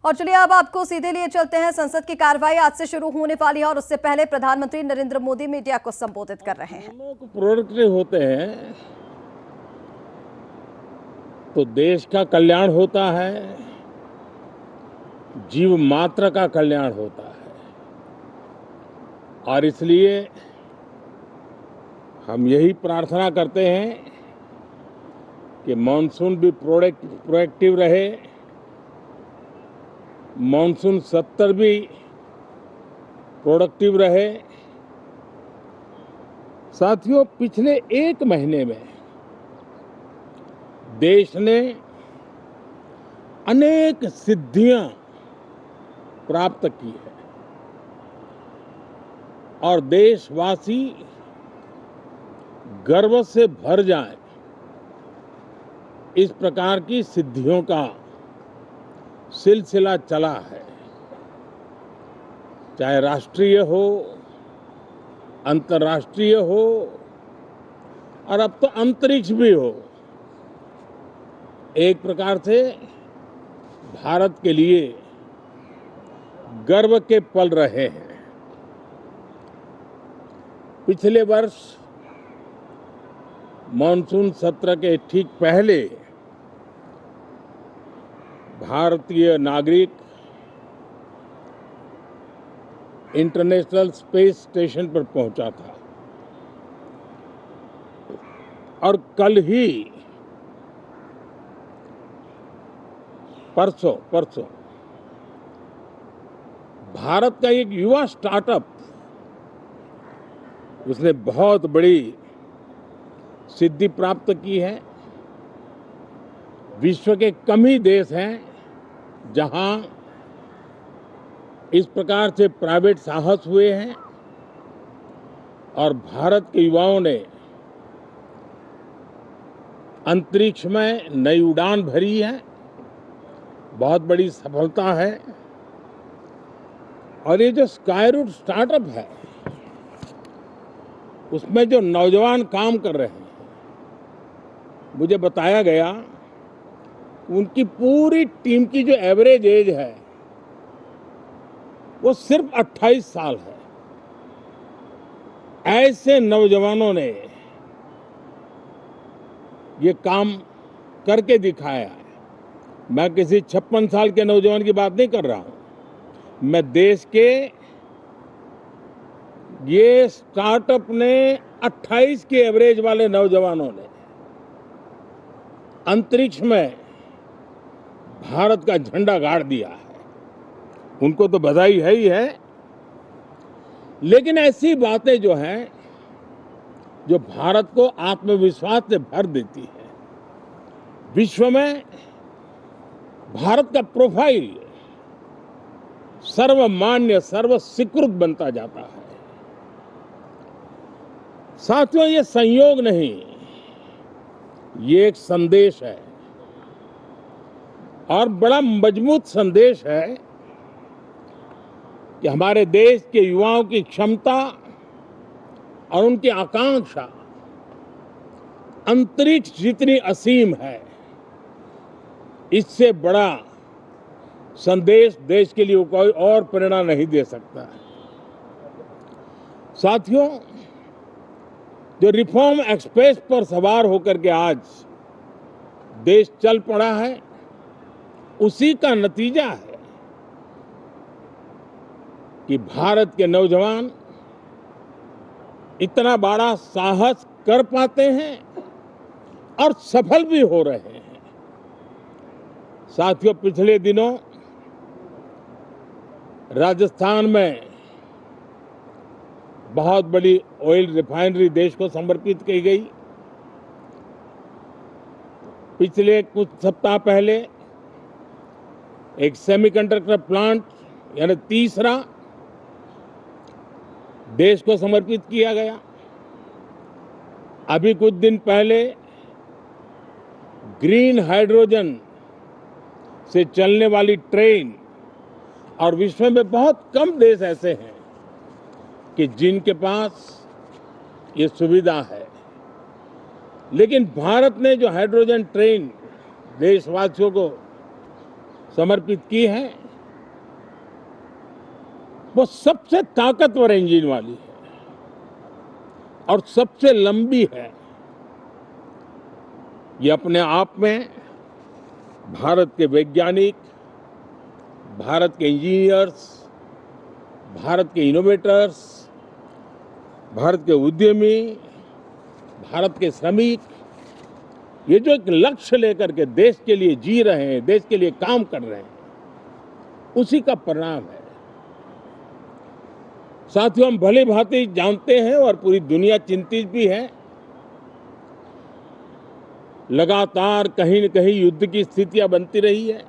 और चलिए अब आपको सीधे लिए चलते हैं। संसद की कार्रवाई आज से शुरू होने वाली है और उससे पहले प्रधानमंत्री नरेंद्र मोदी मीडिया को संबोधित कर रहे हैं। लोग प्रोडक्टिव होते हैं तो देश का कल्याण होता है, जीव मात्र का कल्याण होता है। और इसलिए हम यही प्रार्थना करते हैं कि मॉनसून भी प्रोएक्टिव रहे, मॉनसून सत्र भी प्रोडक्टिव रहे। साथियों, पिछले एक महीने में देश ने अनेक सिद्धियां प्राप्त की है और देशवासी गर्व से भर जाएं, इस प्रकार की सिद्धियों का सिलसिला चला है। चाहे राष्ट्रीय हो, अंतर्राष्ट्रीय हो और अब तो अंतरिक्ष भी हो। एक प्रकार से भारत के लिए गर्व के पल रहे हैं। पिछले वर्ष मॉनसून सत्र के ठीक पहले भारतीय नागरिक इंटरनेशनल स्पेस स्टेशन पर पहुंचा था और कल ही परसों भारत का एक युवा स्टार्टअप, उसने बहुत बड़ी सिद्धि प्राप्त की है। विश्व के कम ही देश हैं जहां इस प्रकार से प्राइवेट साहस हुए हैं और भारत के युवाओं ने अंतरिक्ष में नई उड़ान भरी है। बहुत बड़ी सफलता है। और ये जो स्काईरूट स्टार्टअप है, उसमें जो नौजवान काम कर रहे हैं, मुझे बताया गया उनकी पूरी टीम की जो एवरेज एज है वो सिर्फ 28 साल है। ऐसे नौजवानों ने ये काम करके दिखाया है। मैं किसी 56 साल के नौजवान की बात नहीं कर रहा हूं। मैं देश के ये स्टार्टअप ने 28 के एवरेज वाले नौजवानों ने अंतरिक्ष में भारत का झंडा गाड़ दिया है। उनको तो बधाई है ही है, लेकिन ऐसी बातें जो हैं जो भारत को आत्मविश्वास से भर देती है। विश्व में भारत का प्रोफाइल सर्वमान्य, सर्वस्वीकृत बनता जाता है। साथियों, ये संयोग नहीं, ये एक संदेश है और बड़ा मजबूत संदेश है कि हमारे देश के युवाओं की क्षमता और उनकी आकांक्षा अंतरिक्ष जितनी असीम है, इससे बड़ा संदेश देश के लिए कोई और प्रेरणा नहीं दे सकता है। साथियों, जो रिफॉर्म एक्सप्रेस पर सवार होकर के आज देश चल पड़ा है, उसी का नतीजा है कि भारत के नौजवान इतना बड़ा साहस कर पाते हैं और सफल भी हो रहे हैं। साथियों, पिछले दिनों राजस्थान में बहुत बड़ी ऑयल रिफाइनरी देश को समर्पित की गई। पिछले कुछ सप्ताह पहले एक सेमीकंडक्टर प्लांट यानी तीसरा देश को समर्पित किया गया। अभी कुछ दिन पहले ग्रीन हाइड्रोजन से चलने वाली ट्रेन, और विश्व में बहुत कम देश ऐसे हैं कि जिनके पास ये सुविधा है। लेकिन भारत ने जो हाइड्रोजन ट्रेन देशवासियों को समर्पित की है, वो सबसे ताकतवर इंजन वाली है और सबसे लंबी है। ये अपने आप में भारत के वैज्ञानिक, भारत के इंजीनियर्स, भारत के इनोवेटर्स, भारत के उद्यमी, भारत के श्रमिक, ये जो एक लक्ष्य लेकर के देश के लिए जी रहे हैं, देश के लिए काम कर रहे हैं, उसी का परिणाम है। साथियों, हम भली भांति जानते हैं और पूरी दुनिया चिंतित भी है। लगातार कहीं न कहीं युद्ध की स्थितियां बनती रही है।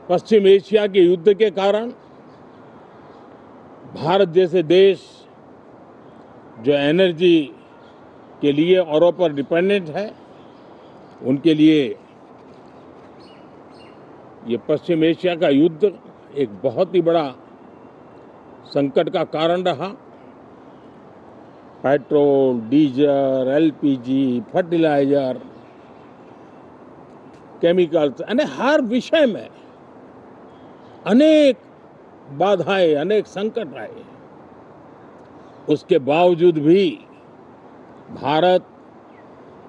पश्चिम एशिया के युद्ध के कारण भारत जैसे देश जो एनर्जी के लिए औरों पर डिपेंडेंट है, उनके लिए ये पश्चिम एशिया का युद्ध एक बहुत ही बड़ा संकट का कारण रहा। Petrol, diesel, LPG, fertiliser, chemicals, यानी हर विषय में अनेक बाधाएं, अनेक संकट आए। उसके बावजूद भी भारत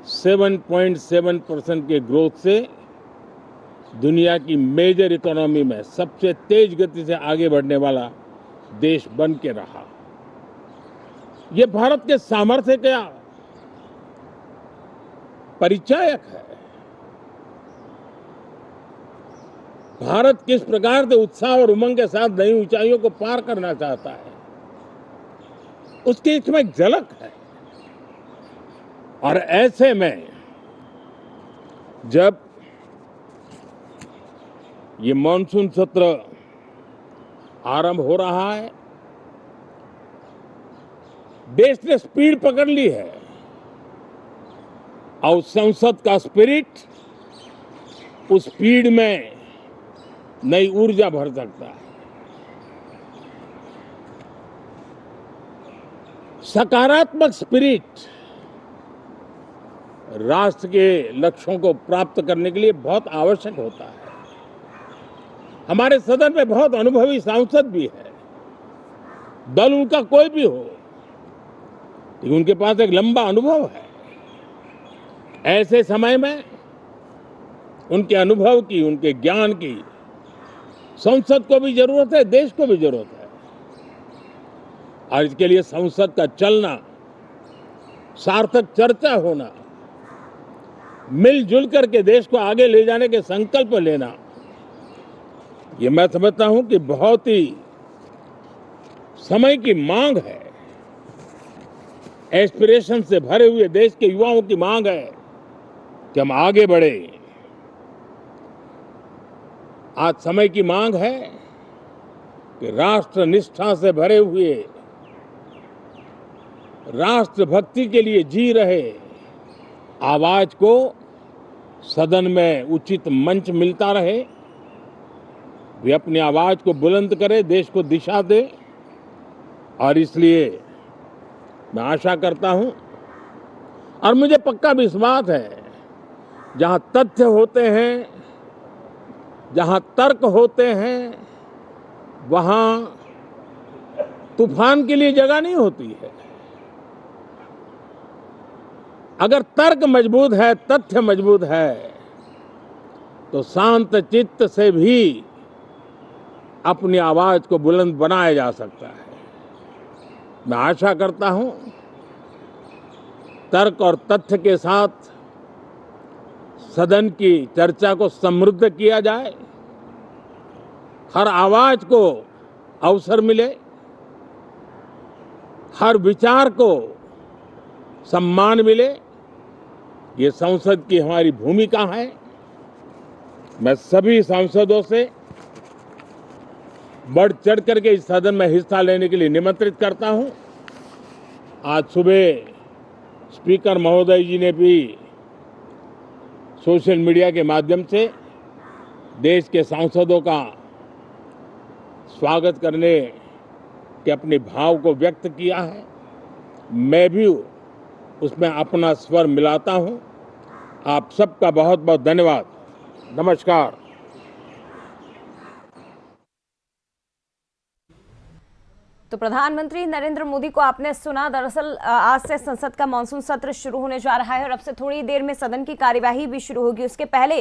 7.7% के ग्रोथ से दुनिया की मेजर इकोनॉमी में सबसे तेज गति से आगे बढ़ने वाला देश बन के रहा। ये भारत के सामर्थ्य का परिचायक है। भारत किस प्रकार से उत्साह और उमंग के साथ नई ऊंचाइयों को पार करना चाहता है, उसकी इसमें एक झलक है। और ऐसे में जब ये मॉनसून सत्र आरंभ हो रहा है, देश ने स्पीड पकड़ ली है और संसद का स्पिरिट उस स्पीड में नई ऊर्जा भर सकता है। सकारात्मक स्पिरिट राष्ट्र के लक्ष्यों को प्राप्त करने के लिए बहुत आवश्यक होता है। हमारे सदन में बहुत अनुभवी सांसद भी है, दल उनका कोई भी हो, लेकिन उनके पास एक लंबा अनुभव है। ऐसे समय में उनके अनुभव की, उनके ज्ञान की संसद को भी जरूरत है, देश को भी जरूरत है। और इसके लिए संसद का चलना, सार्थक चर्चा होना, मिलजुल करके देश को आगे ले जाने के संकल्प लेना, ये मैं समझता हूं कि बहुत ही समय की मांग है। एस्पिरेशन से भरे हुए देश के युवाओं की मांग है कि हम आगे बढ़े। आज समय की मांग है कि राष्ट्र निष्ठा से भरे हुए, राष्ट्र भक्ति के लिए जी रहे आवाज को सदन में उचित मंच मिलता रहे, वे अपनी आवाज को बुलंद करे, देश को दिशा दे। और इसलिए मैं आशा करता हूं और मुझे पक्का विश्वास है, जहां तथ्य होते हैं, जहां तर्क होते हैं, वहां तूफान के लिए जगह नहीं होती है। अगर तर्क मजबूत है, तथ्य मजबूत है, तो शांत चित्त से भी अपनी आवाज को बुलंद बनाया जा सकता है। मैं आशा करता हूं तर्क और तथ्य के साथ सदन की चर्चा को समृद्ध किया जाए, हर आवाज को अवसर मिले, हर विचार को सम्मान मिले। ये संसद की हमारी भूमिका है। मैं सभी सांसदों से बढ़ चढ़ करके इस सदन में हिस्सा लेने के लिए निमंत्रित करता हूं। आज सुबह स्पीकर महोदय जी ने भी सोशल मीडिया के माध्यम से देश के सांसदों का स्वागत करने के अपने भाव को व्यक्त किया है। मैं भी उसमें अपना स्वर मिलाता हूं। आप सबका बहुत बहुत धन्यवाद। नमस्कार। तो प्रधानमंत्री नरेंद्र मोदी को आपने सुना। दरअसल आज से संसद का मानसून सत्र शुरू होने जा रहा है और अब से थोड़ी देर में सदन की कार्यवाही भी शुरू होगी। उसके पहले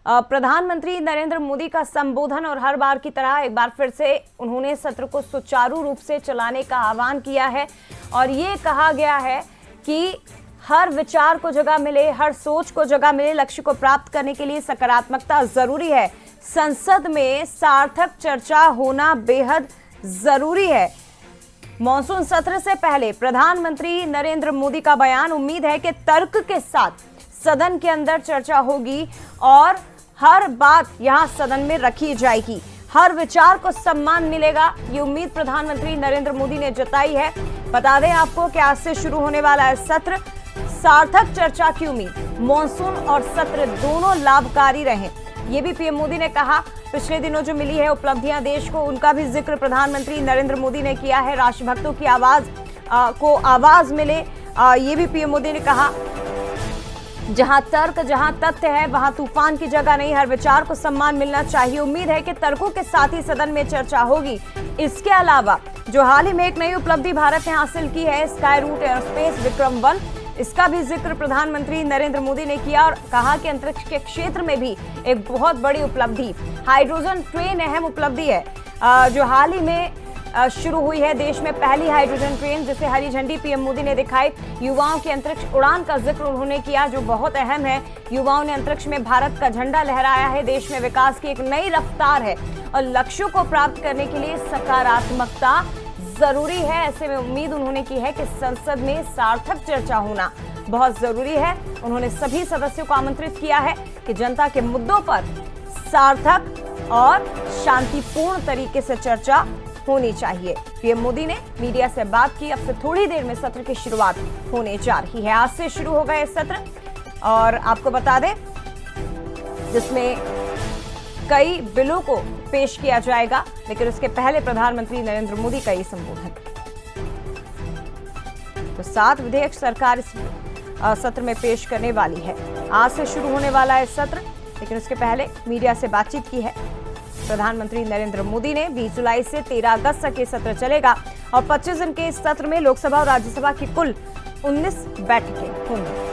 प्रधानमंत्री नरेंद्र मोदी का संबोधन और हर बार की तरह एक बार फिर से उन्होंने सत्र को सुचारू रूप से चलाने का आह्वान किया है और ये कहा गया है कि हर विचार को जगह मिले, हर सोच को जगह मिले। लक्ष्य को प्राप्त करने के लिए सकारात्मकता जरूरी है। संसद में सार्थक चर्चा होना बेहद जरूरी है। मॉनसून सत्र से पहले प्रधानमंत्री नरेंद्र मोदी का बयान। उम्मीद है कि तर्क के साथ सदन के अंदर चर्चा होगी और हर बात यहां सदन में रखी जाएगी। हर विचार को सम्मान मिलेगा, ये उम्मीद प्रधानमंत्री नरेंद्र मोदी ने जताई है। बता दें आपको कि आज से शुरू होने वाला है सत्र। सार्थक चर्चा की उम्मीद। मॉनसून और सत्र दोनों लाभकारी रहे, ये भी पीएम मोदी ने कहा। पिछले दिनों जो मिली है उपलब्धियां देश को, उनका भी जिक्र प्रधानमंत्री नरेंद्र मोदी ने किया है। राष्ट्रभक्तों की आवाज को आवाज मिले, ये भी पीएम मोदी ने कहा। जहां तर्क, जहां तथ्य है, वहां तूफान की जगह नहीं। हर विचार को सम्मान मिलना चाहिए। उम्मीद है कि तर्कों के साथ ही सदन में चर्चा होगी। इसके अलावा जो हाल ही में एक नई उपलब्धि भारत ने हासिल की है, स्काई रूट एयरस्पेस विक्रम 1, इसका भी जिक्र प्रधानमंत्री नरेंद्र मोदी ने किया और कहा कि अंतरिक्ष के क्षेत्र में भी एक बहुत बड़ी उपलब्धि हाइड्रोजन ट्रेन अहम उपलब्धि है जो हाल ही में शुरू हुई है। देश में पहली हाइड्रोजन ट्रेन जिसे हरी झंडी पीएम मोदी ने दिखाई। युवाओं की अंतरिक्ष उड़ान का जिक्र उन्होंने किया जो बहुत अहम है। युवाओं ने अंतरिक्ष में भारत का झंडा लहराया है। देश में विकास की एक नई रफ्तार है और लक्ष्यों को प्राप्त करने के लिए सकारात्मकता जरूरी है। ऐसे में उम्मीद उन्होंने की है कि संसद में सार्थक चर्चा होना बहुत जरूरी है। उन्होंने सभी सदस्यों को आमंत्रित किया है कि जनता के मुद्दों पर सार्थक और शांतिपूर्ण तरीके से चर्चा होनी चाहिए। पीएम मोदी ने मीडिया से बात की। अब से थोड़ी देर में सत्र की शुरुआत होने जा रही है। आज से शुरू हो गए सत्र और आपको बता दें जिसमें कई बिलों को पेश किया जाएगा, लेकिन उसके पहले प्रधानमंत्री नरेंद्र मोदी का ये संबोधन। तो 7 विधेयक सरकार इस सत्र में पेश करने वाली है। आज से शुरू होने वाला है सत्र, लेकिन उसके पहले मीडिया से बातचीत की है प्रधानमंत्री नरेंद्र मोदी ने। 20 जुलाई से 13 अगस्त तक ये सत्र चलेगा और 25 दिन के इस सत्र में लोकसभा और राज्यसभा की कुल 19 बैठकें होंगी।